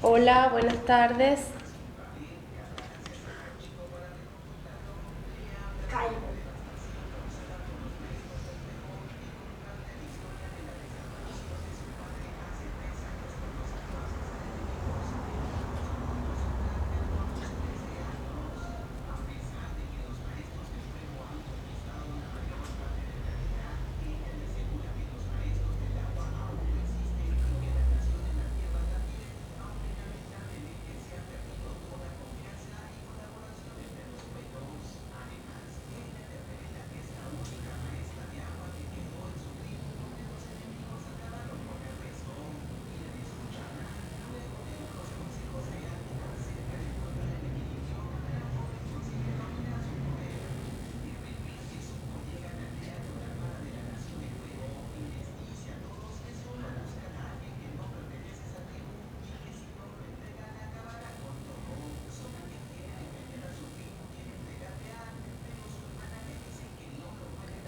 Hola, buenas tardes.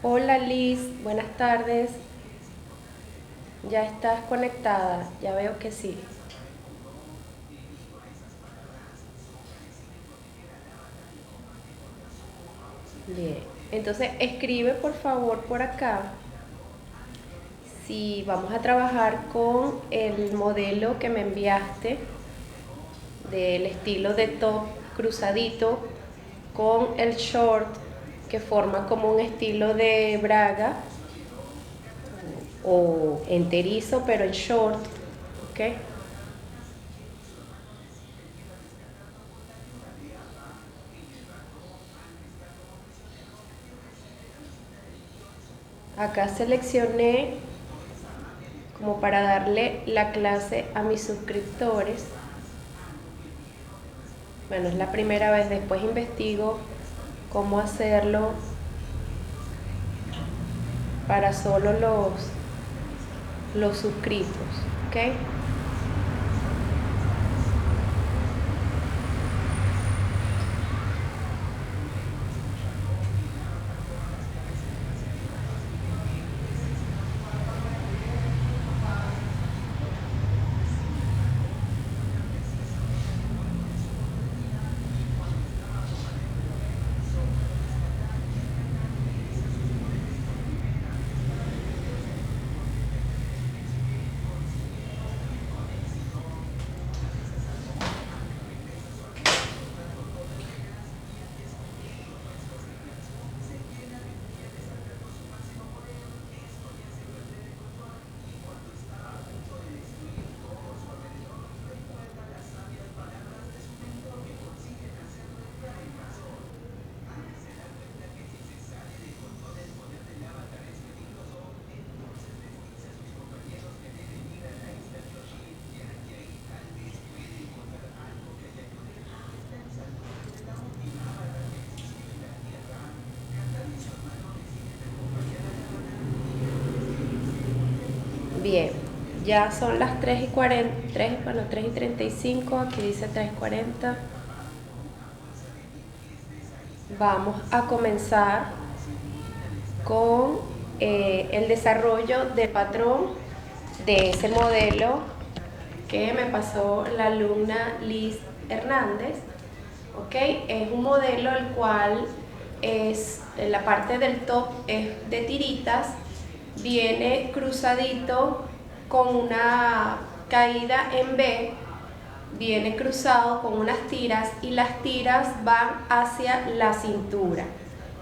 Hola Liz, buenas tardes. ¿Ya estás conectada? Ya veo que sí. Bien. Entonces escribe por favor por acá si vamos a trabajar con el modelo que me enviaste del estilo de top cruzadito con el short que forma como un estilo de braga o enterizo pero en short, ¿ok? Acá seleccioné como para darle la clase a mis suscriptores. Bueno, es la primera vez, después investigo cómo hacerlo para solo los suscritos, ¿ok? Bien, ya son las 3:40, 3:35, aquí dice 3:40. Vamos a comenzar con el desarrollo de patrón de ese modelo que me pasó la alumna Liz Hernández. ¿Ok? Es un modelo el cual es, en la parte del top es de tiritas, viene cruzadito con una caída en B, viene cruzado con unas tiras y las tiras van hacia la cintura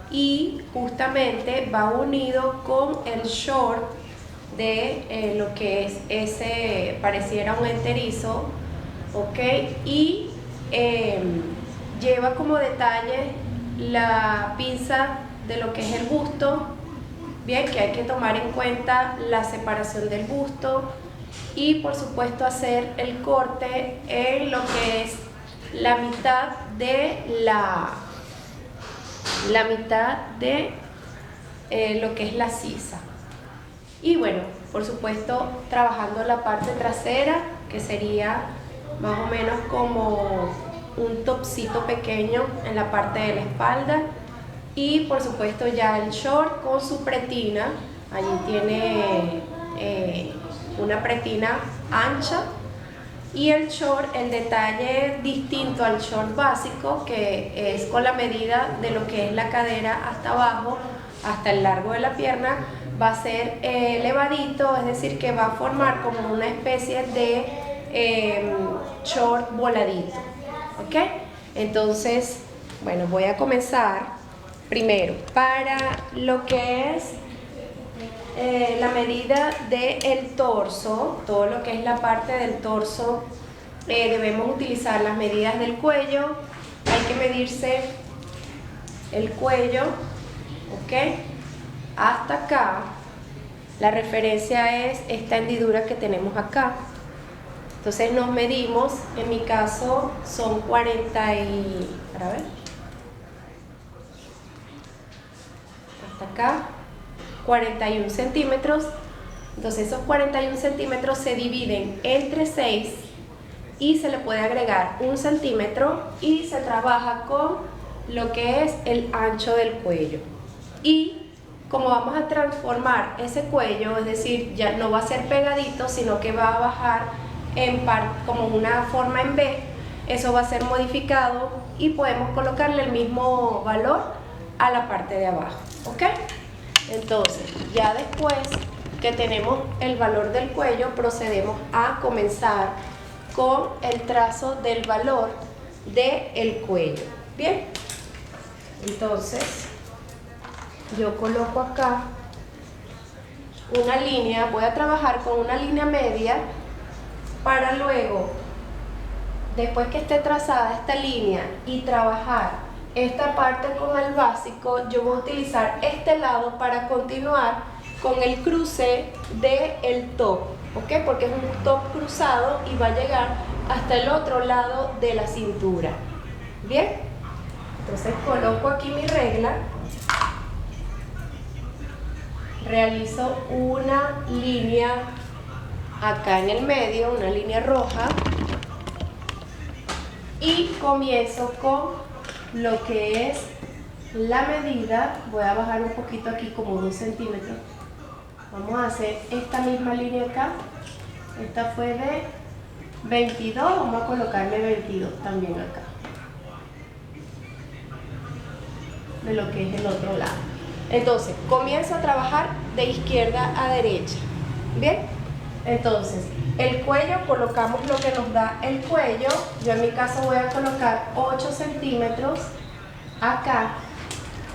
y justamente va unido con el short de lo que es ese, pareciera un enterizo, ¿ok? Y lleva como detalle la pinza de lo que es el busto, bien, que hay que tomar en cuenta la separación del busto y por supuesto hacer el corte en lo que es la mitad de la mitad de lo que es la sisa. Y bueno, por supuesto trabajando la parte trasera, que sería más o menos como un topcito pequeño en la parte de la espalda. Y por supuesto ya el short con su pretina, allí tiene una pretina ancha, Y el short, el detalle distinto al short básico, que es con la medida de lo que es la cadera hasta abajo, hasta el largo de la pierna, va a ser elevadito, es decir, que va a formar como una especie de short voladito, ¿ok? Entonces, bueno, voy a comenzar primero para lo que es la medida del torso, todo lo que es la parte del torso, debemos utilizar las medidas del cuello. Hay que medirse el cuello, ¿ok? Hasta acá. La referencia es esta hendidura que tenemos acá. Entonces nos medimos, en mi caso son 40 y... para ver. Hasta acá. 41 centímetros. Entonces esos 41 centímetros se dividen entre 6 y se le puede agregar 1 centímetro y se trabaja con lo que es el ancho del cuello. Y como vamos a transformar ese cuello, es decir, ya no va a ser pegadito, sino que va a bajar como una forma en V, eso va a ser modificado y podemos colocarle el mismo valor a la parte de abajo, ¿ok? Entonces, ya después que tenemos el valor del cuello, procedemos a comenzar con el trazo del valor del cuello. Bien, entonces yo coloco acá una línea, voy a trabajar con una línea media para luego, después que esté trazada esta línea y trabajar esta parte con el básico, yo voy a utilizar este lado para continuar con el cruce del top, ¿ok? Porque es un top cruzado y va a llegar hasta el otro lado de la cintura. Bien, entonces coloco aquí mi regla, realizo una línea acá en el medio, una línea roja, y comienzo con lo que es la medida. Voy a bajar un poquito aquí, como 2 centímetros. Vamos a hacer esta misma línea acá. Esta fue de 22, vamos a colocarle 22 también acá, de lo que es el otro lado. Entonces, comienzo a trabajar de izquierda a derecha. Bien, entonces el cuello, colocamos lo que nos da el cuello. Yo en mi caso voy a colocar 8 centímetros acá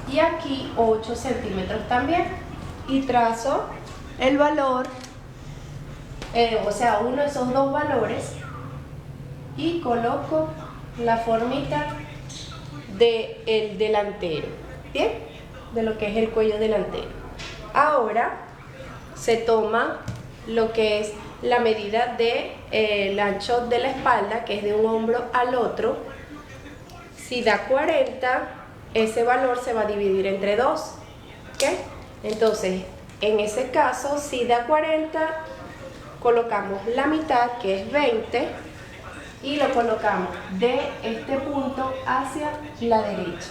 y aquí 8 centímetros también, y trazo el valor, o sea, uno de esos dos valores, y coloco la formita del delantero. Bien, de lo que es el cuello delantero. Ahora se toma lo que es la medida del ancho de la espalda, que es de un hombro al otro. Si da 40, ese valor se va a dividir entre 2, ¿ok? Entonces, en ese caso, si da 40, colocamos la mitad, que es 20, y lo colocamos de este punto hacia la derecha.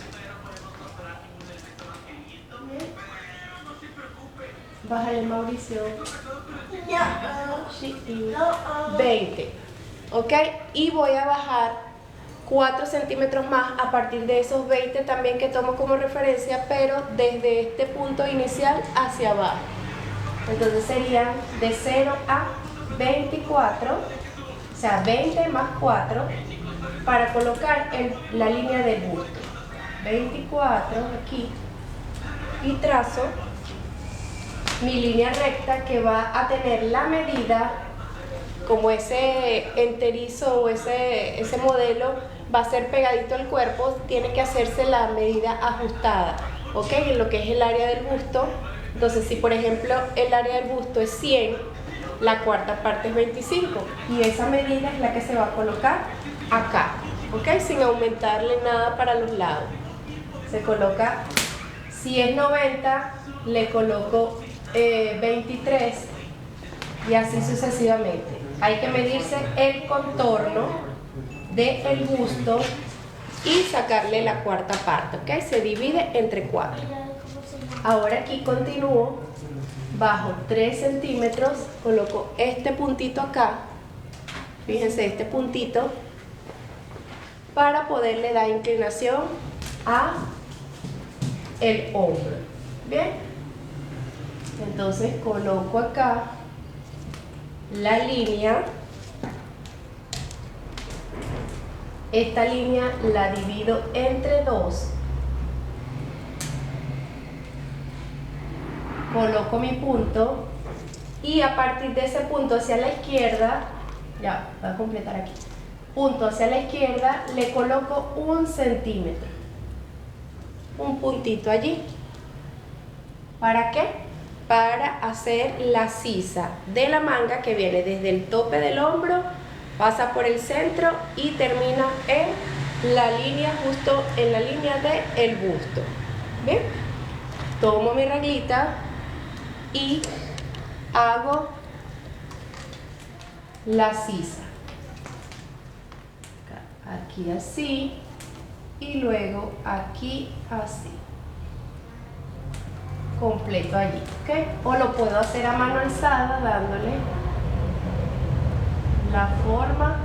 Bájale, Mauricio. 20, ¿ok? Y voy a bajar 4 centímetros más a partir de esos 20 también que tomo como referencia, pero desde este punto inicial hacia abajo. Entonces serían de 0 a 24, o sea, 20 más 4, para colocar la línea del busto. 24 aquí, y trazo mi línea recta, que va a tener la medida, como ese enterizo o ese modelo va a ser pegadito al cuerpo, tiene que hacerse la medida ajustada, ¿ok? En lo que es el área del busto. Entonces, si por ejemplo el área del busto es 100, la cuarta parte es 25, y esa medida es la que se va a colocar acá, ¿ok? Sin aumentarle nada para los lados. Se coloca, si es 90, le coloco 23, y así sucesivamente. Hay que medirse el contorno del busto y sacarle la cuarta parte, ¿ok? Se divide entre 4. Ahora aquí continúo, bajo 3 centímetros, coloco este puntito acá fíjense este puntito, para poderle dar inclinación a el hombro. Bien, entonces coloco acá la línea. Esta línea la divido entre dos. Coloco mi punto y a partir de ese punto hacia la izquierda, ya voy a completar aquí, punto hacia la izquierda, le coloco 1 centímetro, un puntito allí. ¿Para qué? Para hacer la sisa de la manga que viene desde el tope del hombro, pasa por el centro y termina en la línea, justo en la línea del busto. ¿Bien? Tomo mi reglita y hago la sisa. Aquí así y luego aquí así. Completo allí, ¿ok? O lo puedo hacer a mano alzada dándole la forma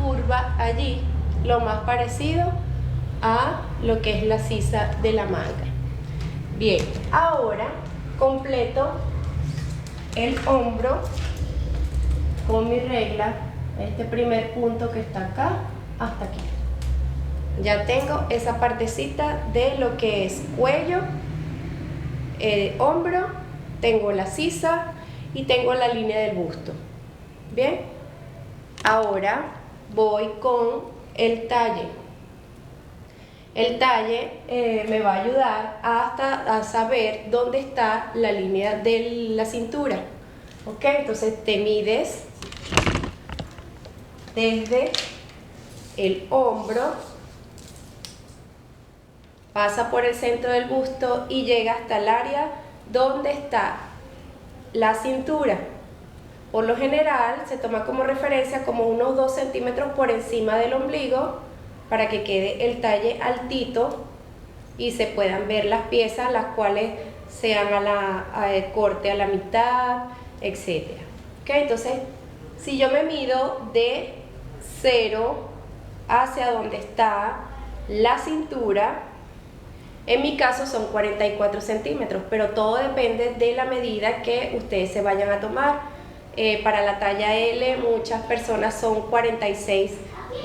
curva allí, lo más parecido a lo que es la sisa de la manga. Bien, ahora completo el hombro con mi regla, este primer punto que está acá hasta aquí. Ya tengo esa partecita de lo que es cuello, hombro, tengo la sisa y tengo la línea del busto. Bien, ahora voy con el talle. El talle me va a ayudar hasta a saber dónde está la línea de la cintura. Ok, entonces te mides desde el hombro, pasa por el centro del busto y llega hasta el área donde está la cintura. Por lo general se toma como referencia como unos 2 centímetros por encima del ombligo para que quede el talle altito y se puedan ver las piezas, las cuales sean corte a la mitad, etc. ¿Okay? Entonces, si yo me mido de 0 hacia donde está la cintura, en mi caso son 44 centímetros, pero todo depende de la medida que ustedes se vayan a tomar. Para la talla L, muchas personas son 46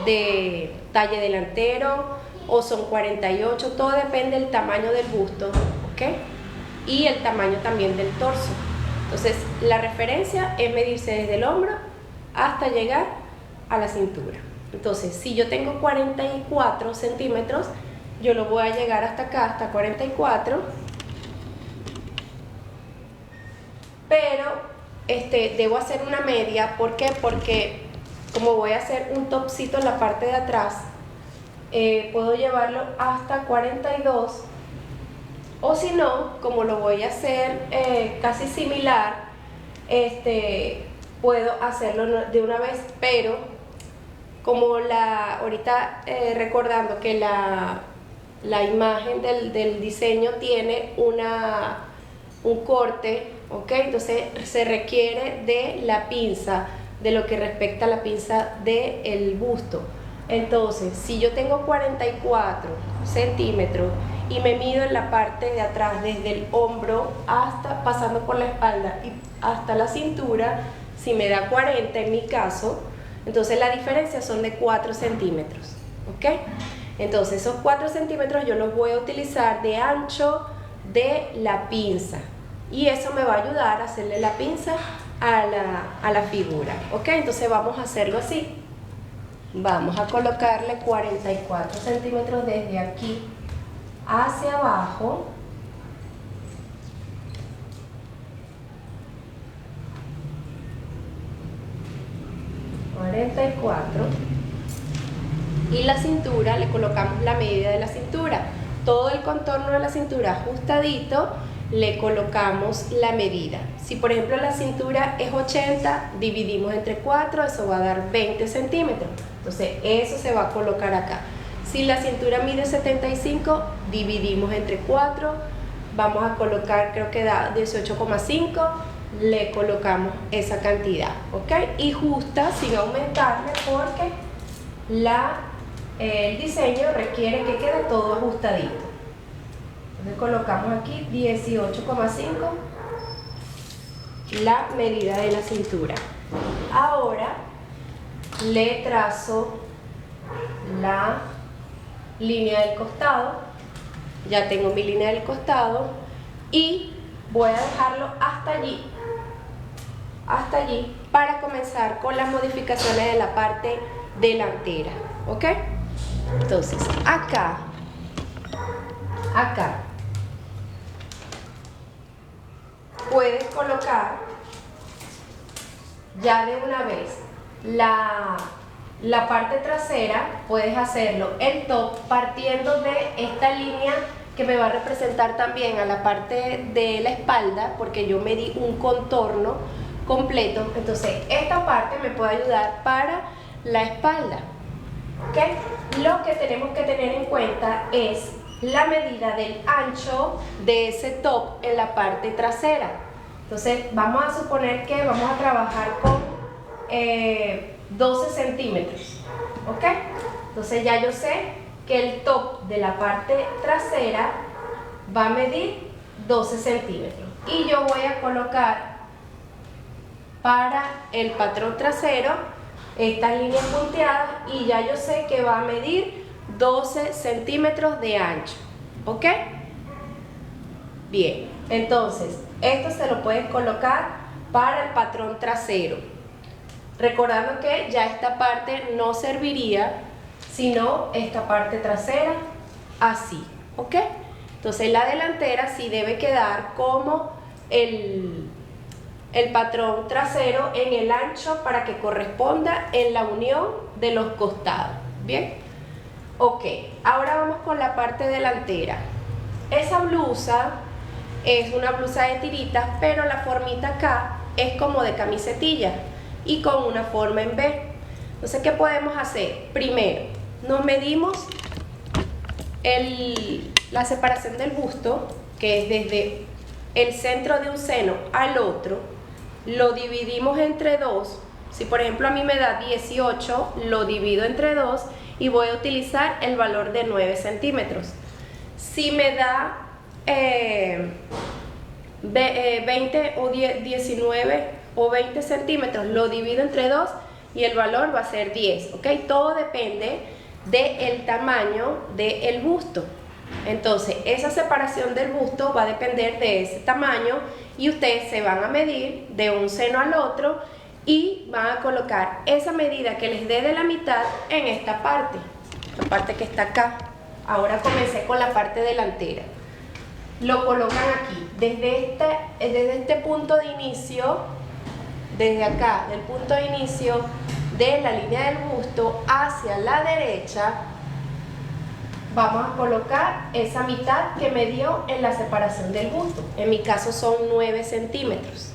de talle delantero o son 48, todo depende del tamaño del busto, ¿ok? Y el tamaño también del torso. Entonces, la referencia es medirse desde el hombro hasta llegar a la cintura. Entonces, si yo tengo 44 centímetros, yo lo voy a llegar hasta acá, hasta 44, pero debo hacer una media. ¿Por qué? Porque como voy a hacer un topcito en la parte de atrás, puedo llevarlo hasta 42, o si no, como lo voy a hacer casi similar, puedo hacerlo de una vez, pero como ahorita recordando que la imagen del diseño tiene un corte, ¿ok? Entonces se requiere de la pinza, de lo que respecta a la pinza del busto. Entonces, si yo tengo 44 centímetros y me mido en la parte de atrás, desde el hombro hasta pasando por la espalda y hasta la cintura, si me da 40 en mi caso, entonces la diferencia son de 4 centímetros, ¿ok? Entonces esos 4 centímetros yo los voy a utilizar de ancho de la pinza y eso me va a ayudar a hacerle la pinza a la figura, ¿ok? Entonces vamos a hacerlo así. Vamos a colocarle 44 centímetros desde aquí hacia abajo. Y la cintura, le colocamos la medida de la cintura. Todo el contorno de la cintura ajustadito, le colocamos la medida. Si por ejemplo la cintura es 80, dividimos entre 4, eso va a dar 20 centímetros. Entonces eso se va a colocar acá. Si la cintura mide 75, dividimos entre 4, vamos a colocar, creo que da 18,5, le colocamos esa cantidad, ¿ok? Y justa sin aumentarle porque el diseño requiere que quede todo ajustadito. Entonces colocamos aquí 18,5 la medida de la cintura. Ahora le trazo la línea del costado. Ya tengo mi línea del costado y voy a dejarlo hasta allí para comenzar con las modificaciones de la parte delantera, ¿ok? Entonces acá puedes colocar ya de una vez la parte trasera. Puedes hacerlo el top partiendo de esta línea que me va a representar también a la parte de la espalda, porque yo me di un contorno completo. Entonces esta parte me puede ayudar para la espalda, ¿ok? Lo que tenemos que tener en cuenta es la medida del ancho de ese top en la parte trasera. Entonces vamos a suponer que vamos a trabajar con 12 centímetros, ¿ok? Entonces ya yo sé que el top de la parte trasera va a medir 12 centímetros y yo voy a colocar para el patrón trasero estas líneas punteadas y ya yo sé que va a medir 12 centímetros de ancho, ¿ok? Bien, entonces esto se lo puedes colocar para el patrón trasero, recordando que ya esta parte no serviría, sino esta parte trasera así, ¿ok? Entonces la delantera sí debe quedar como el patrón trasero en el ancho para que corresponda en la unión de los costados, ¿bien? Ok, ahora vamos con la parte delantera. Esa blusa es una blusa de tiritas, pero la formita acá es como de camisetilla y con una forma en V. Entonces, ¿qué podemos hacer? Primero, nos medimos la separación del busto, que es desde el centro de un seno al otro, lo dividimos entre 2. Si por ejemplo a mí me da 18, lo divido entre 2 y voy a utilizar el valor de 9 centímetros. Si me da 20 o 19 o 20 centímetros, lo divido entre 2 y el valor va a ser 10, ¿ok? Todo depende del tamaño del busto. Entonces esa separación del busto va a depender de ese tamaño y ustedes se van a medir de un seno al otro y van a colocar esa medida que les dé de la mitad en esta parte, la parte que está acá. Ahora comencé con la parte delantera. Lo colocan aquí, desde este punto de inicio, desde acá, del punto de inicio de la línea del busto hacia la derecha, vamos a colocar esa mitad que me dio en la separación del busto. En mi caso son 9 centímetros.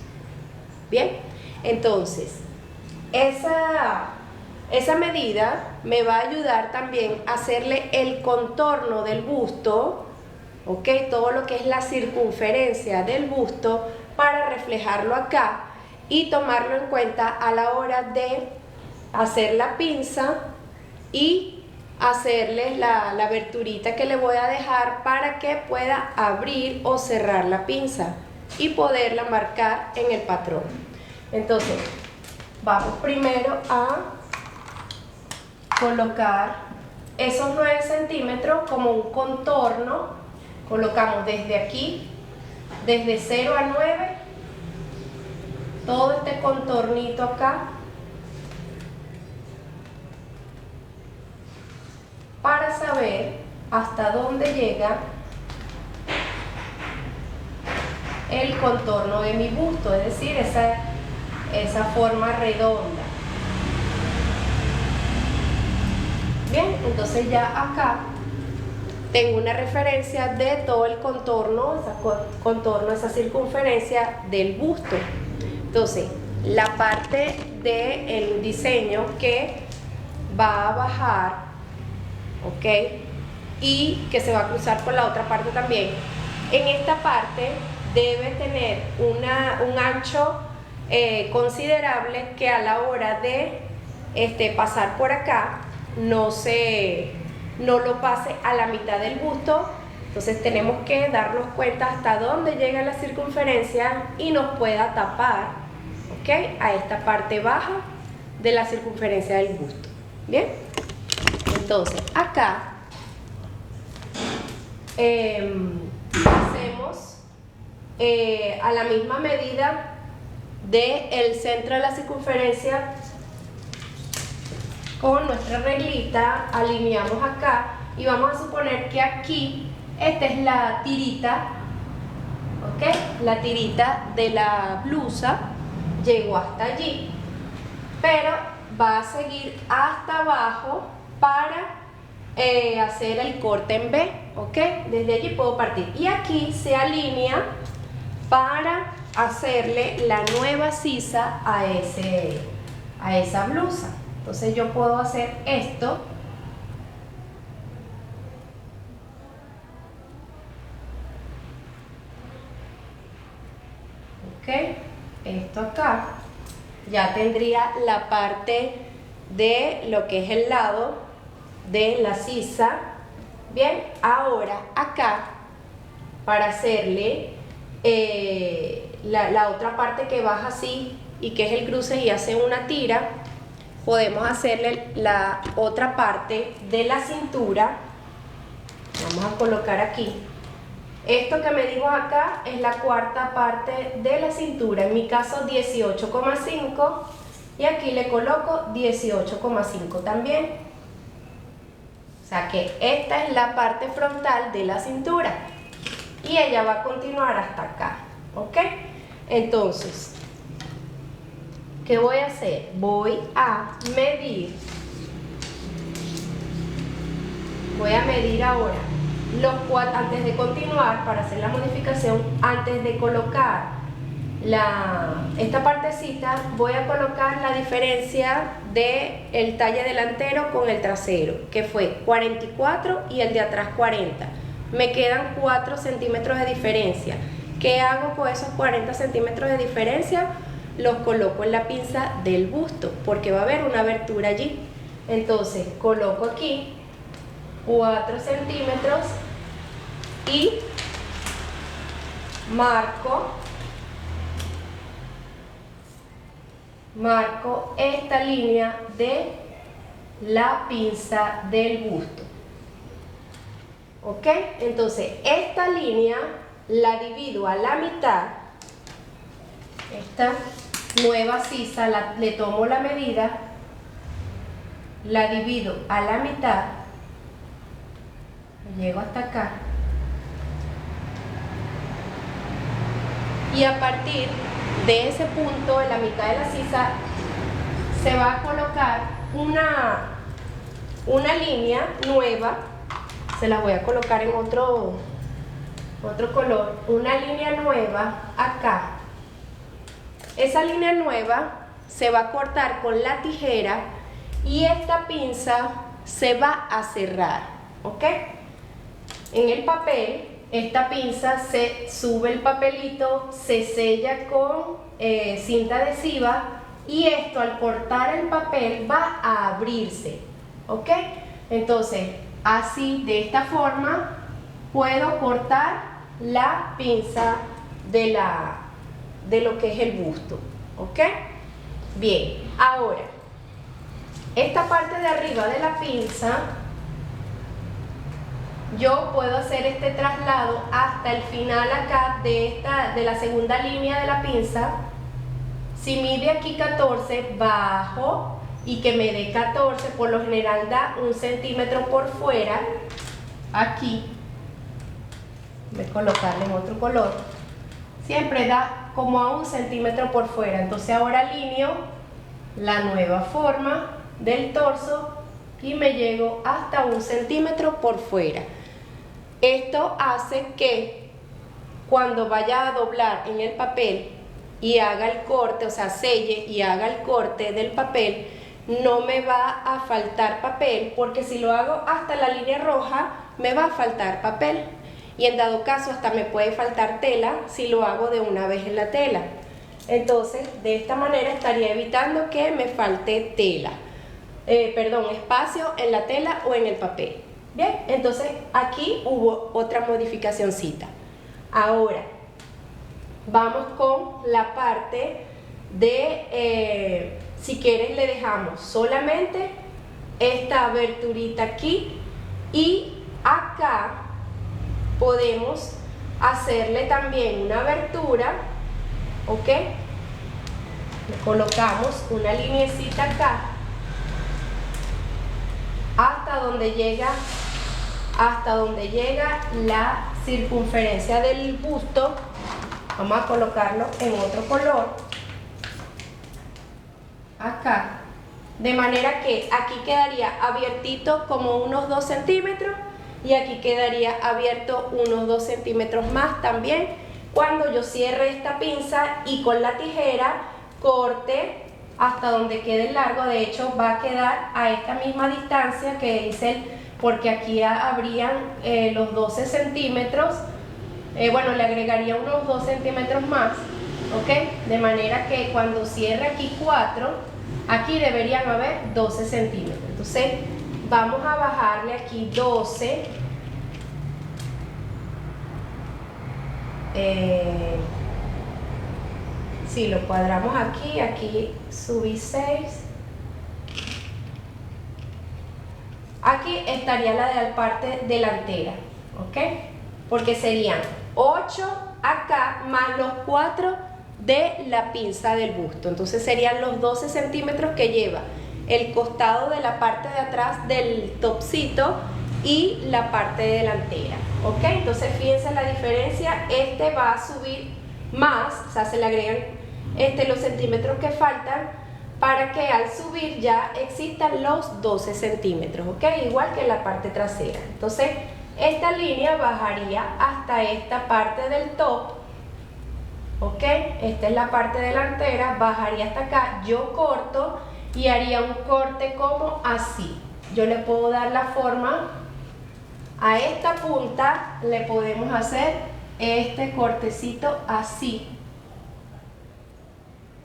Bien, entonces esa medida me va a ayudar también a hacerle el contorno del busto, ¿ok? Todo lo que es la circunferencia del busto para reflejarlo acá y tomarlo en cuenta a la hora de hacer la pinza y hacerle la aberturita que le voy a dejar para que pueda abrir o cerrar la pinza y poderla marcar en el patrón. Entonces vamos primero a colocar esos 9 centímetros como un contorno. Colocamos desde aquí, desde 0 a 9, todo este contornito acá, para saber hasta dónde llega el contorno de mi busto, es decir, esa forma redonda. Bien, entonces ya acá tengo una referencia de todo el contorno, esa circunferencia del busto. Entonces, la parte del diseño que va a bajar, ¿ok? Y que se va a cruzar con la otra parte también. En esta parte debe tener un ancho considerable, que a la hora de pasar por acá no lo pase a la mitad del busto. Entonces tenemos que darnos cuenta hasta dónde llega la circunferencia y nos pueda tapar, ¿ok?, a esta parte baja de la circunferencia del busto. Bien, entonces acá hacemos a la misma medida del centro de la circunferencia con nuestra reglita, alineamos acá y vamos a suponer que aquí esta es la tirita, ¿ok? La tirita de la blusa llegó hasta allí, pero va a seguir hasta abajo para hacer el corte en B, ¿ok? Desde allí puedo partir y aquí se alinea para hacerle la nueva sisa a esa blusa. Entonces yo puedo hacer esto, ¿ok? Esto acá ya tendría la parte de lo que es el lado de la sisa. Bien, ahora acá para hacerle la otra parte que baja así y que es el cruce y hace una tira, podemos hacerle la otra parte de la cintura. Vamos a colocar aquí. Esto que medimos acá es la cuarta parte de la cintura, en mi caso 18,5, y aquí le coloco 18,5 también. O sea que esta es la parte frontal de la cintura y ella va a continuar hasta acá, ¿ok? Entonces, ¿qué voy a hacer? Voy a medir ahora antes de continuar, para hacer la modificación, antes de colocar esta partecita, voy a colocar la diferencia del talle delantero con el trasero, que fue 44 y el de atrás 40. Me quedan 4 centímetros de diferencia. ¿Qué hago con esos 40 centímetros de diferencia? Los coloco en la pinza del busto, porque va a haber una abertura allí. Entonces coloco aquí 4 centímetros y marco esta línea de la pinza del busto, ¿ok? Entonces esta línea la divido a la mitad. Esta nueva sisa le tomo la medida, la divido a la mitad, llego hasta acá y a partir de ese punto, en la mitad de la sisa, se va a colocar una línea nueva. Se la voy a colocar en otro color, una línea nueva acá. Esa línea nueva se va a cortar con la tijera y esta pinza se va a cerrar, ¿ok? En el papel, esta pinza se sube el papelito, se sella con cinta adhesiva y esto, al cortar el papel, va a abrirse, ¿ok? Entonces, así, de esta forma, puedo cortar la pinza de lo que es el busto, ¿ok? Bien, ahora, esta parte de arriba de la pinza, yo puedo hacer este traslado hasta el final acá de la segunda línea de la pinza. Si mide aquí 14, bajo y que me dé 14, por lo general da 1 centímetro por fuera. Aquí voy a colocarle en otro color, siempre da como a 1 centímetro por fuera. Entonces ahora alineo la nueva forma del torso y me llego hasta 1 centímetro por fuera. Esto hace que cuando vaya a doblar en el papel y haga el corte, o sea, selle y haga el corte del papel, no me va a faltar papel, porque si lo hago hasta la línea roja me va a faltar papel. y en dado caso hasta me puede faltar tela si lo hago de una vez en la tela. Entonces, de esta manera estaría evitando que me falte tela, espacio en la tela o en el papel. Bien, entonces aquí hubo otra modificacióncita. Ahora, vamos con la parte de, si quieres le dejamos solamente esta aberturita aquí y acá podemos hacerle también una abertura, ¿ok? Le colocamos una lineecita acá hasta donde llega la circunferencia del busto. Vamos a colocarlo en otro color, acá, de manera que aquí quedaría abiertito como unos 2 centímetros y aquí quedaría abierto unos 2 centímetros más también cuando yo cierre esta pinza y con la tijera corte hasta donde quede largo. De hecho va a quedar a esta misma distancia que dice, porque aquí habrían los 12 centímetros. Bueno, le agregaría unos 2 centímetros más, ¿ok? De manera que cuando cierre aquí 4, aquí deberían haber 12 centímetros. Entonces, vamos a bajarle aquí 12. Si lo cuadramos aquí, aquí subí 6. Aquí estaría la parte delantera, ¿ok? Porque serían 8 acá más los 4 de la pinza del busto. Entonces serían los 12 centímetros que lleva el costado de la parte de atrás del topcito y la parte delantera, ¿ok? Entonces fíjense la diferencia. Este va a subir más, o sea, se le agregan los centímetros que faltan para que al subir ya existan los 12 centímetros, ¿ok? Igual que en la parte trasera. Entonces esta línea bajaría hasta esta parte del top, ¿ok? Esta es la parte delantera, bajaría hasta acá. Yo corto y haría un corte como así. Yo le puedo dar la forma a esta punta, le podemos hacer este cortecito así,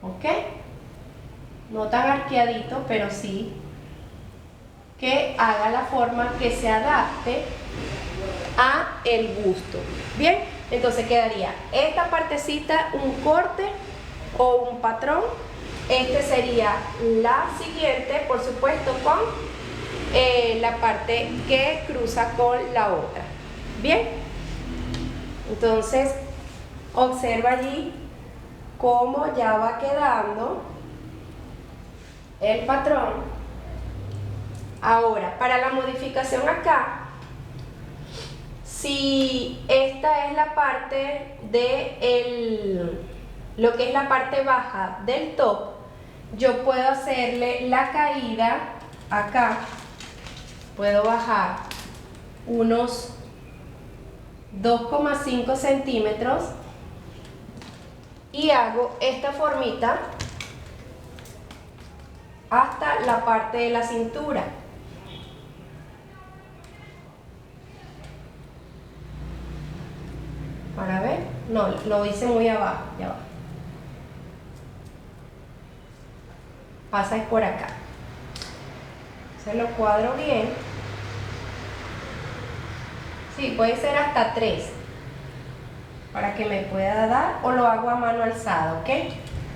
¿ok? No tan arqueadito, pero sí que haga la forma que se adapte a el busto. Bien, entonces quedaría esta partecita un corte o un patrón. Este sería la siguiente, por supuesto, con la parte que cruza con la otra. Bien, entonces observa allí cómo ya va quedando el patrón. Ahora, para la modificación acá, si esta es la parte de lo que es la parte baja del top, yo puedo hacerle la caída acá. Puedo bajar unos 2,5 centímetros y hago esta formita hasta la parte de la cintura. Para ver, no, lo hice muy abajo, ya va. Pasa por acá. Se lo cuadro bien. Sí, puede ser hasta 3 para que me pueda dar, o lo hago a mano alzada, ¿ok?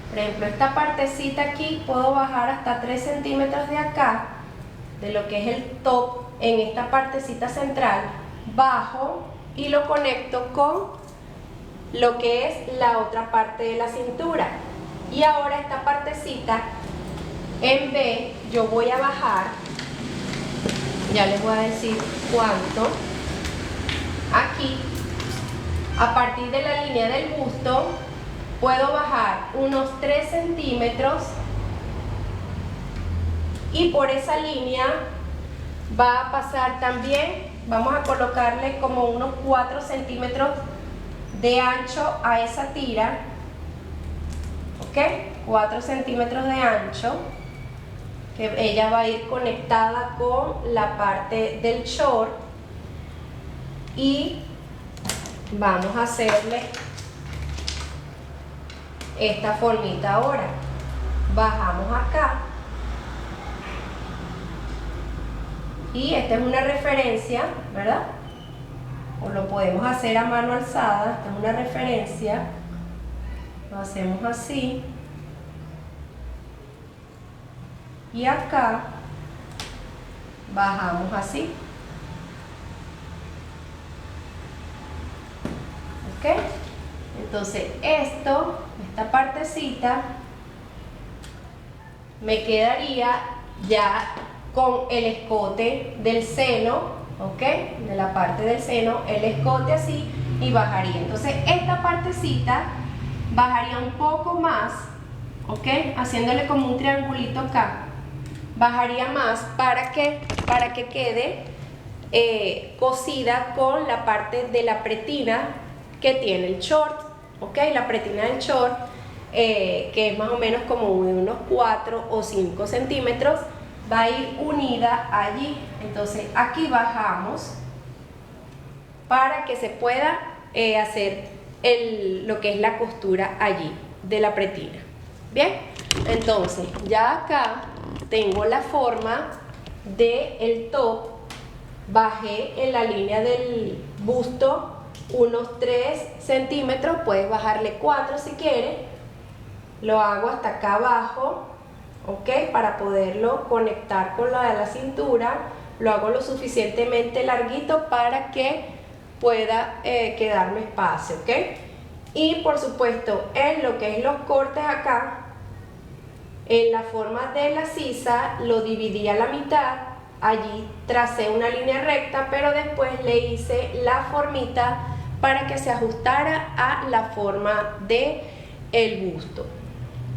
Por ejemplo, esta partecita aquí puedo bajar hasta 3 centímetros de acá, de lo que es el top, en esta partecita central, bajo y lo conecto con lo que es la otra parte de la cintura. Y ahora esta partecita, en B, yo voy a bajar, ya les voy a decir cuánto, aquí, a partir de la línea del busto, puedo bajar unos 3 centímetros y por esa línea va a pasar también, vamos a colocarle como unos 4 centímetros de ancho a esa tira, ¿ok? 4 centímetros de ancho, que ella va a ir conectada con la parte del short, y vamos a hacerle esta formita ahora. Bajamos acá. Y esta es una referencia, ¿verdad? O lo podemos hacer a mano alzada. Esta es una referencia. Lo hacemos así. Y acá bajamos así. ¿Ok? Entonces esta partecita me quedaría ya con el escote del seno, ¿ok? De la parte del seno, el escote así, y bajaría. Entonces esta partecita bajaría un poco más, ¿ok? Haciéndole como un triangulito acá. Bajaría más para que quede cosida con la parte de la pretina que tiene el short, ¿ok? La pretina del short, que es más o menos como de unos 4 o 5 centímetros, va a ir unida allí. Entonces aquí bajamos para que se pueda hacer lo que es la costura allí de la pretina. Bien, entonces ya acá tengo la forma del top. Bajé en la línea del busto unos 3 centímetros, puedes bajarle 4 si quieres. Lo hago hasta acá abajo, ¿ok? Para poderlo conectar con la de la cintura. Lo hago lo suficientemente larguito para que pueda quedarme espacio, ¿ok? Y por supuesto, en lo que es los cortes acá, en la forma de la sisa, lo dividí a la mitad. Allí tracé una línea recta, pero después le hice la formita para que se ajustara a la forma de el busto.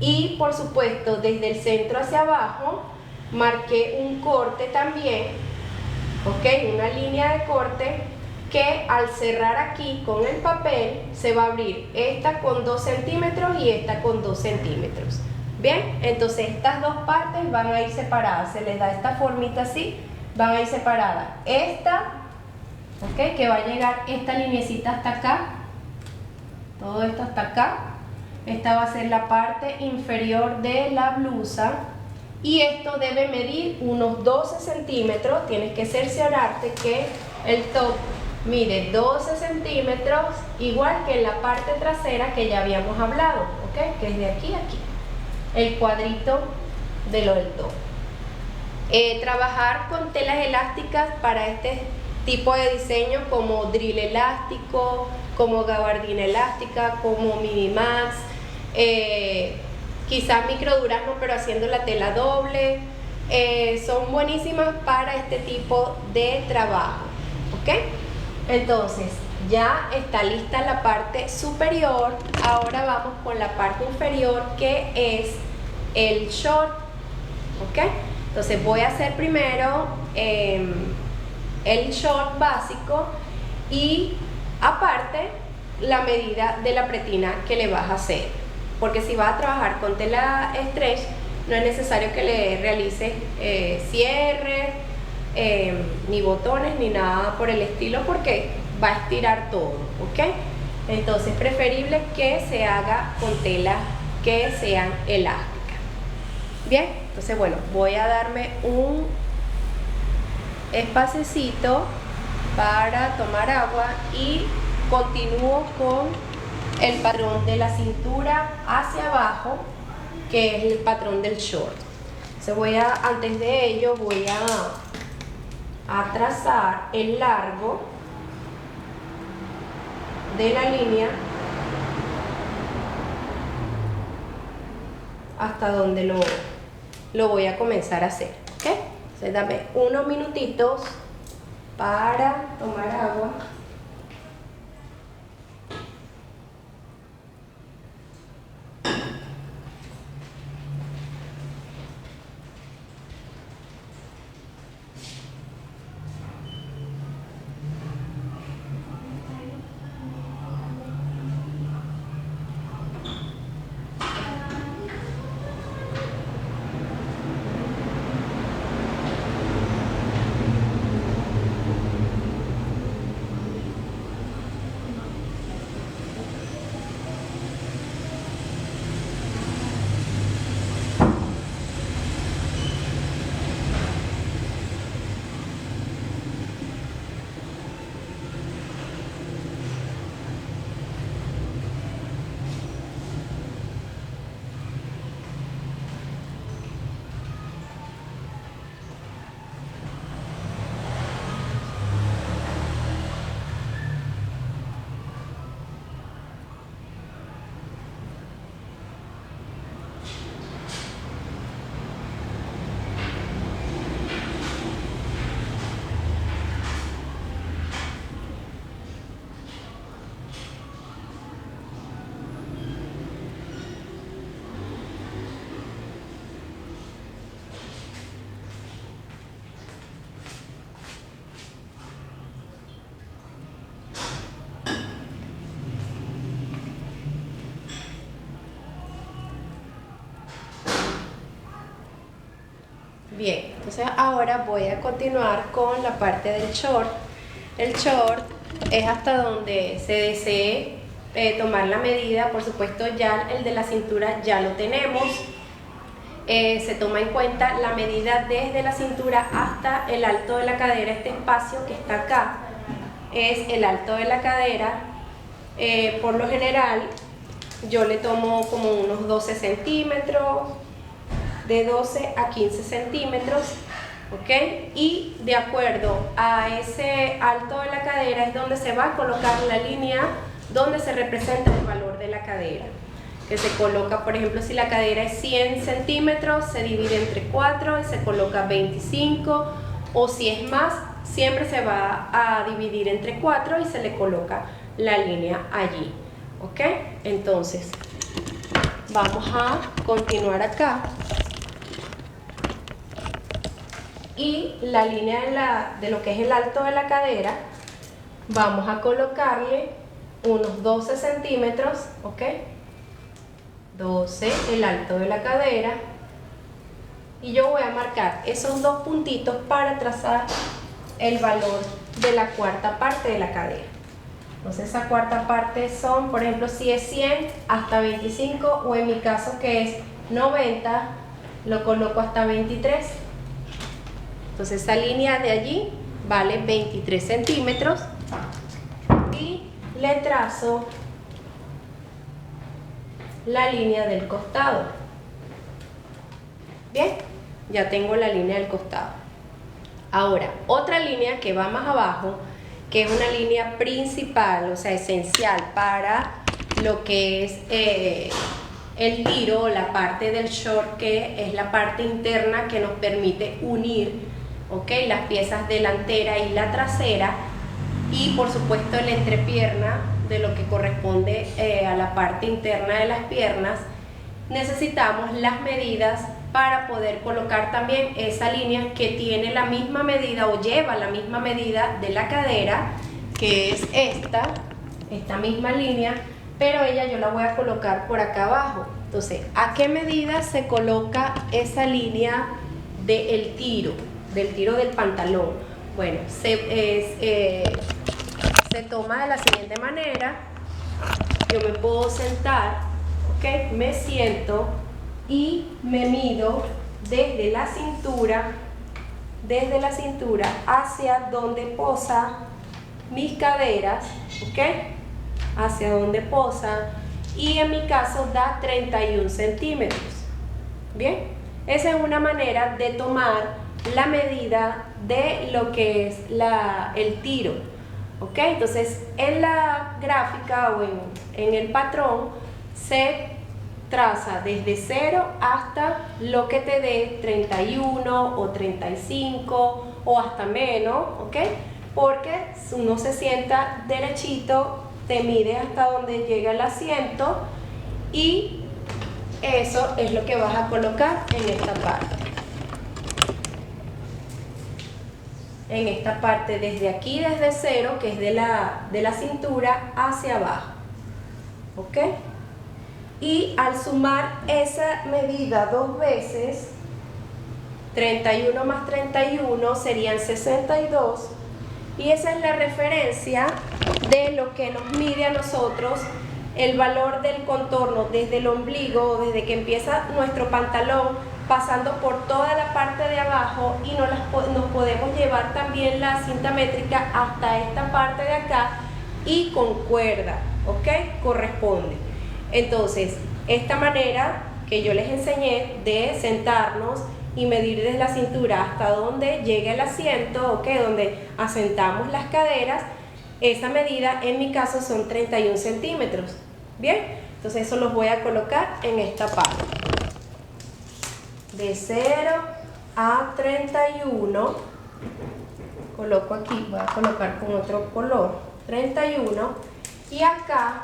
Y por supuesto, desde el centro hacia abajo marqué un corte también, ¿ok? Una línea de corte que al cerrar aquí con el papel se va a abrir esta con 2 centímetros y esta con 2 centímetros. Bien, entonces estas dos partes van a ir separadas. Se les da esta formita así, van a ir separadas. Esta, ¿ok? Que va a llegar esta linecita hasta acá, todo esto hasta acá. Esta va a ser la parte inferior de la blusa y esto debe medir unos 12 centímetros. Tienes que cerciorarte que el top mide 12 centímetros, igual que en la parte trasera que ya habíamos hablado, ¿ok? Que es de aquí a aquí, el cuadrito de lo del top. Trabajar con telas elásticas para este tipo de diseño, como drill elástico, como gabardina elástica, como mini max, quizás micro durazno pero haciendo la tela doble, son buenísimas para este tipo de trabajo, ¿ok? Entonces ya está lista la parte superior. Ahora vamos con la parte inferior, que es el short, ¿ok? Entonces voy a hacer primero el short básico y aparte la medida de la pretina que le vas a hacer, porque si vas a trabajar con tela stretch no es necesario que le realices cierres, ni botones ni nada por el estilo, porque va a estirar todo, ¿ok? Entonces es preferible que se haga con telas que sean elásticas. Bien, entonces bueno, voy a darme un espacecito para tomar agua y continúo con el patrón de la cintura hacia abajo, que es el patrón del short. Entonces antes de ello voy a trazar el largo de la línea hasta donde lo voy a comenzar a hacer, ¿ok? Entonces dame unos minutitos para tomar agua. Bien, entonces ahora voy a continuar con la parte del short. El short es hasta donde se desee tomar la medida. Por supuesto, ya el de la cintura ya lo tenemos. Se toma en cuenta la medida desde la cintura hasta el alto de la cadera. Este espacio que está acá es el alto de la cadera. Por lo general yo le tomo como unos 12 centímetros, de 12 a 15 centímetros, ¿ok? Y de acuerdo a ese alto de la cadera es donde se va a colocar la línea donde se representa el valor de la cadera, que se coloca, por ejemplo, si la cadera es 100 centímetros, se divide entre 4 y se coloca 25, o si es más, siempre se va a dividir entre 4 y se le coloca la línea allí, ¿ok? Entonces, vamos a continuar acá. Y la línea de lo que es el alto de la cadera, vamos a colocarle unos 12 centímetros, ¿ok? 12, el alto de la cadera. Y yo voy a marcar esos dos puntitos para trazar el valor de la cuarta parte de la cadera. Entonces esa cuarta parte son, por ejemplo, si es 100 hasta 25, o en mi caso que es 90, lo coloco hasta 23. Entonces esa línea de allí vale 23 centímetros y le trazo la línea del costado. Bien, ya tengo la línea del costado. Ahora, otra línea que va más abajo, que es una línea principal, o sea, esencial para lo que es el tiro, la parte del short, que es la parte interna que nos permite unir, ¿okay?, las piezas delantera y la trasera, y por supuesto la entrepierna de lo que corresponde a la parte interna de las piernas. Necesitamos las medidas para poder colocar también esa línea que tiene la misma medida o lleva la misma medida de la cadera, que es esta misma línea, pero ella yo la voy a colocar por acá abajo. Entonces, ¿a qué medida se coloca esa línea del tiro del pantalón? Bueno, se toma de la siguiente manera. Yo me puedo sentar, ¿ok? Me siento y me mido desde la cintura hacia donde posa mis caderas, ¿ok? Hacia donde posa, y en mi caso da 31 centímetros. Bien, esa es una manera de tomar la medida de lo que es el tiro, ¿ok? Entonces en la gráfica o en el patrón se traza desde 0 hasta lo que te dé 31 o 35 o hasta menos, ¿ok? Porque uno se sienta derechito, te mide hasta donde llega el asiento, y eso es lo que vas a colocar en esta parte. En esta parte desde aquí, desde 0, que es de la cintura hacia abajo, ¿ok? Y al sumar esa medida dos veces, 31 más 31 serían 62, y esa es la referencia de lo que nos mide a nosotros el valor del contorno desde el ombligo, desde que empieza nuestro pantalón, pasando por toda la parte de abajo, y nos podemos llevar también la cinta métrica hasta esta parte de acá, y con cuerda, ¿ok? Corresponde. Entonces, esta manera que yo les enseñé de sentarnos y medir desde la cintura hasta donde llegue el asiento, ¿ok?, donde asentamos las caderas, esa medida en mi caso son 31 centímetros. Bien, entonces eso los voy a colocar en esta parte. De 0 a 31, coloco aquí, voy a colocar con otro color, 31, y acá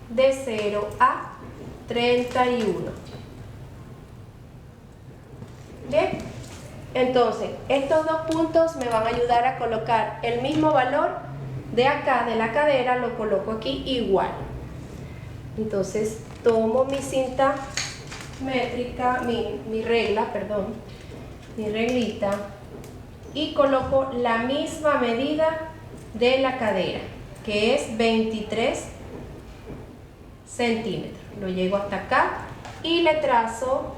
de 0 a 31. Bien, entonces estos dos puntos me van a ayudar a colocar el mismo valor de acá, de la cadera, lo coloco aquí igual. Entonces tomo mi cinta métrica, mi regla, perdón, mi reglita y coloco la misma medida de la cadera, que es 23 centímetros. Lo llego hasta acá y le trazo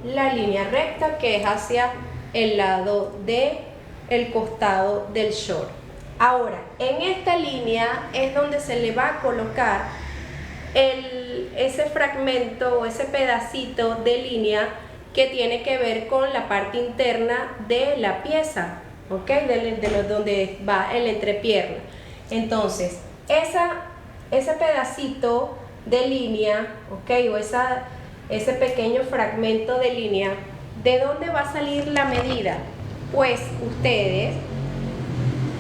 la línea recta que es hacia el lado del costado del short. Ahora, en esta línea es donde se le va a colocar ese fragmento o ese pedacito de línea que tiene que ver con la parte interna de la pieza, ¿ok? Donde va el entrepierna. Entonces, ese pedacito de línea, ¿ok? O ese pequeño fragmento de línea, ¿de dónde va a salir la medida? Pues ustedes,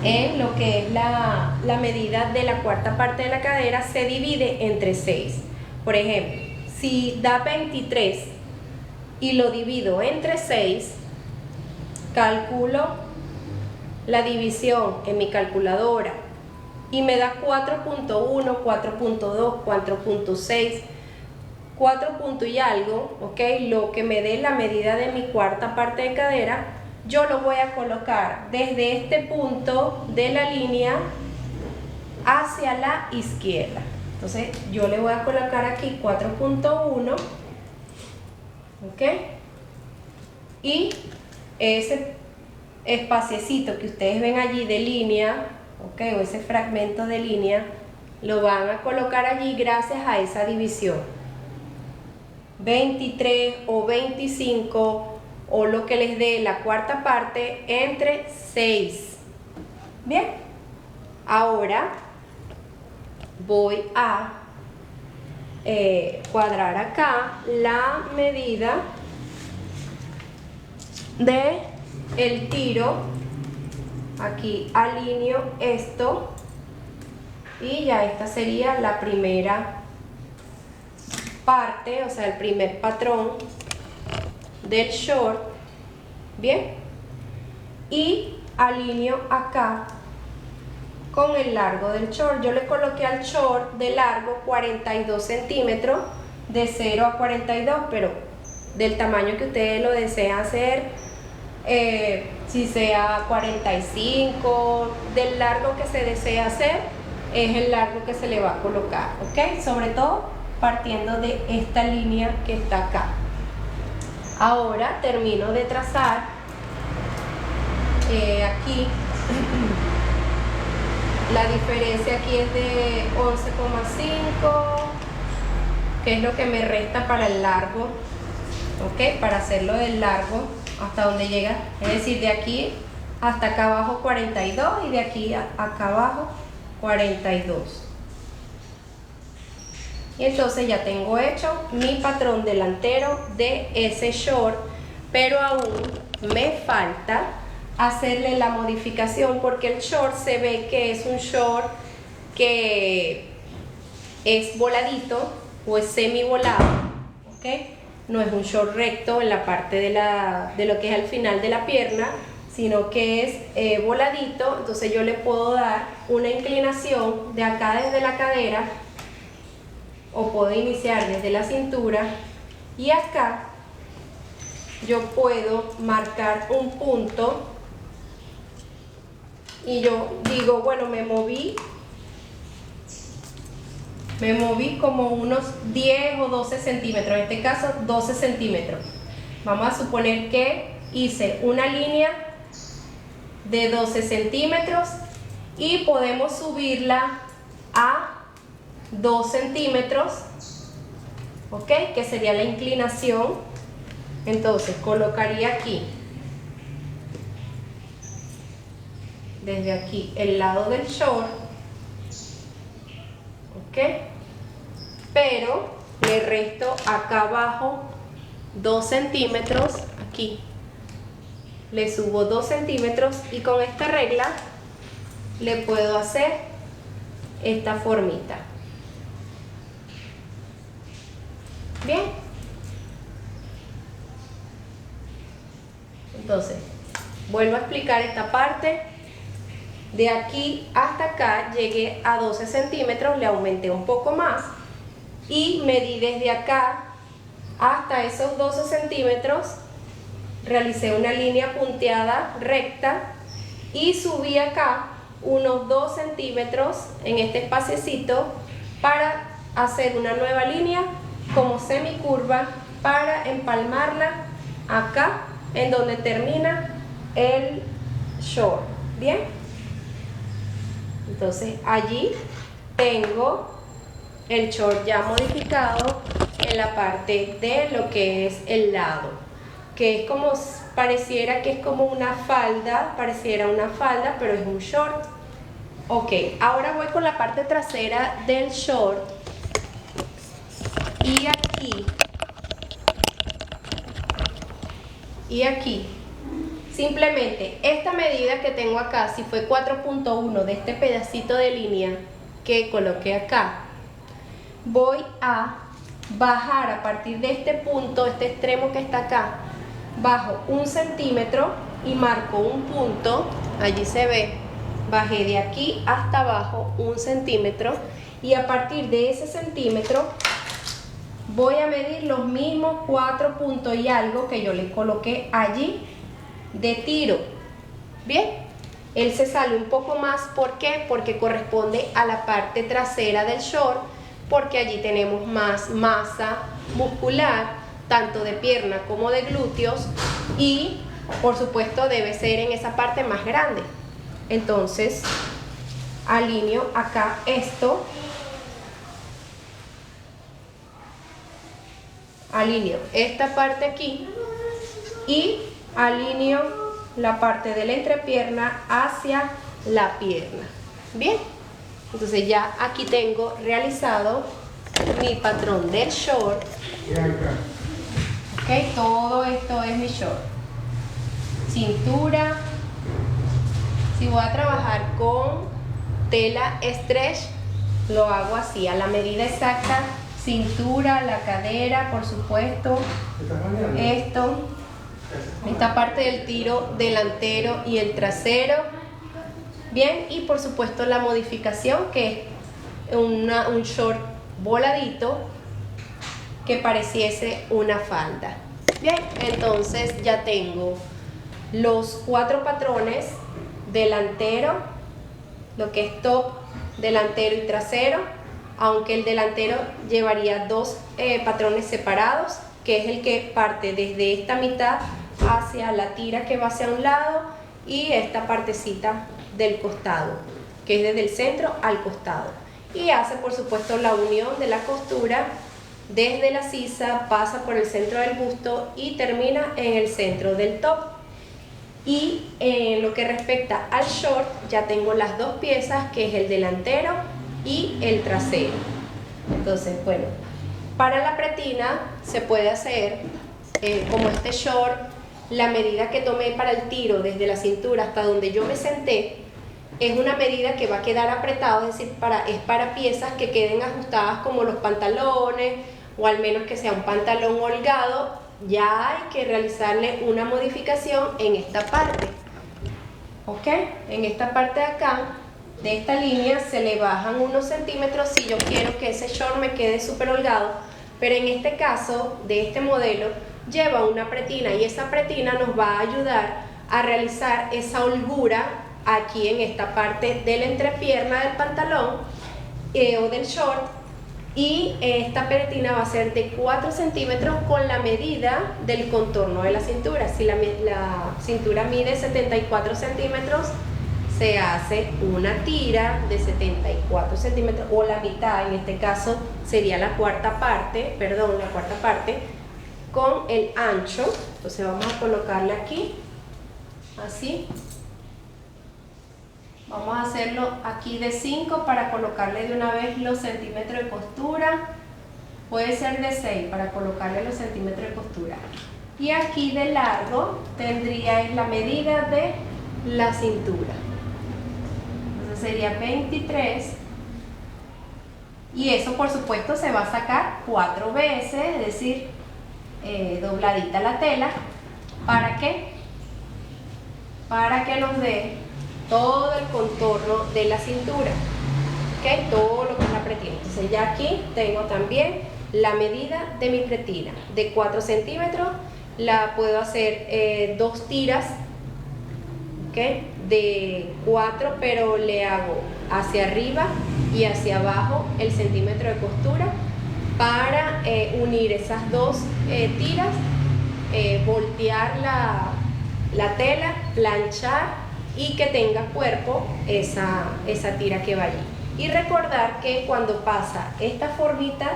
en lo que es la medida de la cuarta parte de la cadera, se divide entre 6. Por ejemplo, si da 23 y lo divido entre 6, calculo la división en mi calculadora y me da 4.1, 4.2, 4.6, 4 puntos y algo, ¿ok? Lo que me dé la medida de mi cuarta parte de cadera, yo lo voy a colocar desde este punto de la línea hacia la izquierda. Entonces yo le voy a colocar aquí 4.1, ¿ok? Y ese espaciecito que ustedes ven allí de línea, ¿ok? O ese fragmento de línea, lo van a colocar allí gracias a esa división. 23 o 25 o lo que les dé la cuarta parte entre 6. Bien, ahora voy a cuadrar acá la medida de el tiro. Aquí alineo esto y ya esta sería la primera parte, o sea, el primer patrón del short. Bien, y alineo acá con el largo del short. Yo le coloqué al short de largo 42 centímetros de 0 a 42, pero del tamaño que ustedes lo desean hacer, si sea 45, del largo que se desea hacer, es el largo que se le va a colocar, ¿ok? Sobre todo partiendo de esta línea que está acá. Ahora termino de trazar aquí. La diferencia aquí es de 11,5, que es lo que me resta para el largo, ¿ok? Para hacerlo del largo hasta donde llega, es decir, de aquí hasta acá abajo 42 y de aquí acá abajo 42. Y entonces ya tengo hecho mi patrón delantero de ese short, pero aún me falta hacerle la modificación porque el short se ve que es un short que es voladito o es semi volado, ¿ok? No es un short recto en la parte de lo que es al final de la pierna, sino que es voladito. Entonces yo le puedo dar una inclinación de acá desde la cadera, o puedo iniciar desde la cintura, y acá yo puedo marcar un punto y yo digo, bueno, me moví como unos 10 o 12 centímetros, en este caso 12 centímetros. Vamos a suponer que hice una línea de 12 centímetros y podemos subirla a 2 centímetros, ¿ok? Que sería la inclinación. Entonces colocaría aquí, desde aquí, el lado del short, ¿ok? Pero le resto acá abajo 2 centímetros, aquí le subo 2 centímetros y con esta regla le puedo hacer esta formita. Bien, entonces vuelvo a explicar esta parte. De aquí hasta acá llegué a 12 centímetros, le aumenté un poco más y medí desde acá hasta esos 12 centímetros, realicé una línea punteada recta y subí acá unos 2 centímetros en este espaciecito para hacer una nueva línea como semicurva para empalmarla acá en donde termina el short. Bien, entonces allí tengo el short ya modificado en la parte de lo que es el lado, que es como, pareciera que es como una falda, pero es un short. Ok, ahora voy con la parte trasera del short y aquí simplemente esta medida que tengo acá, si fue 4.1 de este pedacito de línea que coloqué acá, voy a bajar a partir de este punto, este extremo que está acá, bajo 1 centímetro y marco un punto, allí se ve, bajé de aquí hasta abajo 1 centímetro y a partir de ese centímetro voy a medir los mismos 4 puntos y algo que yo le coloqué allí de tiro. Bien, él se sale un poco más, ¿por qué? Porque corresponde a la parte trasera del short, porque allí tenemos más masa muscular, tanto de pierna como de glúteos, y por supuesto debe ser en esa parte más grande. Entonces alineo acá esto, alineo esta parte aquí y alineo la parte de la entrepierna hacia la pierna. Bien, entonces ya aquí tengo realizado mi patrón del short. Ok, todo esto es mi short. Cintura, si voy a trabajar con tela stretch, lo hago así, a la medida exacta. Cintura, la cadera, por supuesto, esta parte del tiro delantero y el trasero. Bien, y por supuesto la modificación, que es un short voladito que pareciese una falda. Bien, entonces ya tengo los 4 patrones: delantero, lo que es top, delantero y trasero, aunque el delantero llevaría 2 patrones separados, que es el que parte desde esta mitad hacia la tira que va hacia un lado y esta partecita del costado, que es desde el centro al costado, y hace por supuesto la unión de la costura desde la sisa, pasa por el centro del busto y termina en el centro del top. Y en lo que respecta al short, ya tengo las 2 piezas, que es el delantero y el trasero. Entonces, bueno, para la pretina se puede hacer como este short, la medida que tomé para el tiro desde la cintura hasta donde yo me senté es una medida que va a quedar apretado, es decir, es para piezas que queden ajustadas como los pantalones, o al menos que sea un pantalón holgado. Ya hay que realizarle una modificación en esta parte. ¿Ok? En esta parte de acá, de esta línea, se le bajan unos centímetros si yo quiero que ese short me quede súper holgado, pero en este caso, de este modelo, lleva una pretina y esa pretina nos va a ayudar a realizar esa holgura aquí en esta parte de la entrepierna del pantalón o del short, y esta pretina va a ser de 4 centímetros con la medida del contorno de la cintura. Si la cintura mide 74 centímetros, se hace una tira de 74 centímetros o la mitad, en este caso sería la cuarta parte, con el ancho. Entonces vamos a colocarle aquí, así. Vamos a hacerlo aquí de 5 para colocarle de una vez los centímetros de costura. Puede ser de 6 para colocarle los centímetros de costura. Y aquí de largo tendría la medida de la cintura. Entonces sería 23. Y eso por supuesto se va a sacar 4 veces, es decir, dobladita la tela. ¿Para qué? Para que nos dé todo el contorno de la cintura, ¿ok? Todo lo que es la pretina. Entonces ya aquí tengo también la medida de mi pretina de 4 centímetros. La puedo hacer 2 tiras, ¿okay? De 4, pero le hago hacia arriba y hacia abajo el centímetro de costura para unir esas 2 tiras, voltear la tela, planchar y que tenga cuerpo esa tira que va allí. Y recordar que cuando pasa esta formita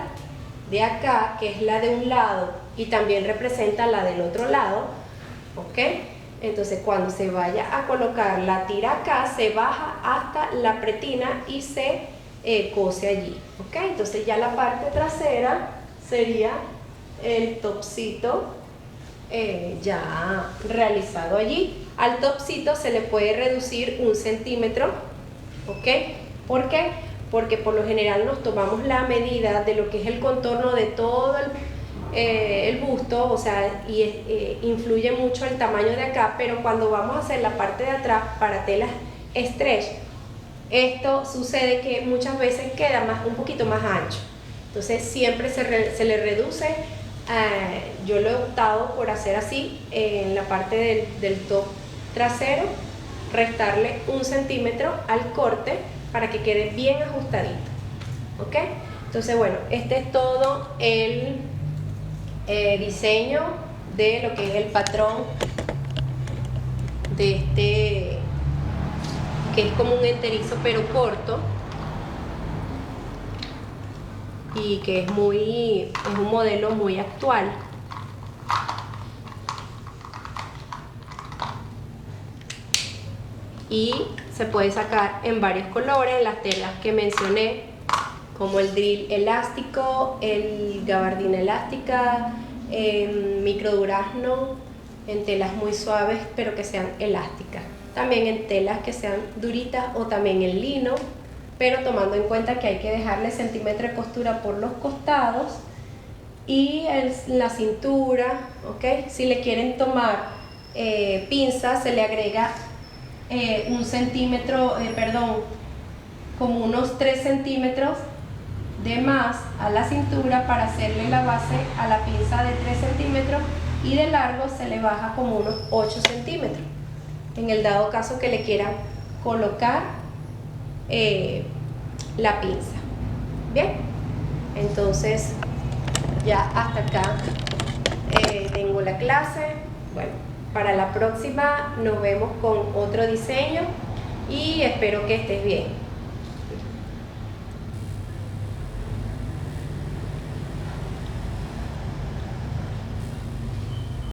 de acá, que es la de un lado y también representa la del otro lado, ¿ok? Entonces cuando se vaya a colocar la tira acá, se baja hasta la pretina y se cose allí, ¿ok? Entonces ya la parte trasera sería el topcito ya realizado allí. Al topcito se le puede reducir 1 centímetro, ¿ok? ¿Por qué? Porque por lo general nos tomamos la medida de lo que es el contorno de todo el busto, o sea, y influye mucho el tamaño de acá, pero cuando vamos a hacer la parte de atrás para telas stretch, esto sucede que muchas veces queda un poquito más ancho, entonces siempre se le reduce. Yo lo he optado por hacer así en la parte del top trasero, restarle 1 centímetro al corte para que quede bien ajustadito, ¿ok? Entonces bueno, este es todo el diseño de lo que es el patrón de este, que es como un enterizo pero corto y que es un modelo muy actual. Y se puede sacar en varios colores, las telas que mencioné, como el drill elástico, el gabardina elástica, microdurazno, en telas muy suaves pero que sean elásticas. También en telas que sean duritas o también en lino, pero tomando en cuenta que hay que dejarle centímetro de costura por los costados y la cintura, ¿ok? Si le quieren tomar pinza, se le agrega 1 centímetro, como unos 3 centímetros de más a la cintura para hacerle la base a la pinza de 3 centímetros y de largo se le baja como unos 8 centímetros en el dado caso que le quieran colocar la pinza. Bien, entonces ya hasta acá tengo la clase. Bueno, para la próxima nos vemos con otro diseño y espero que estés bien.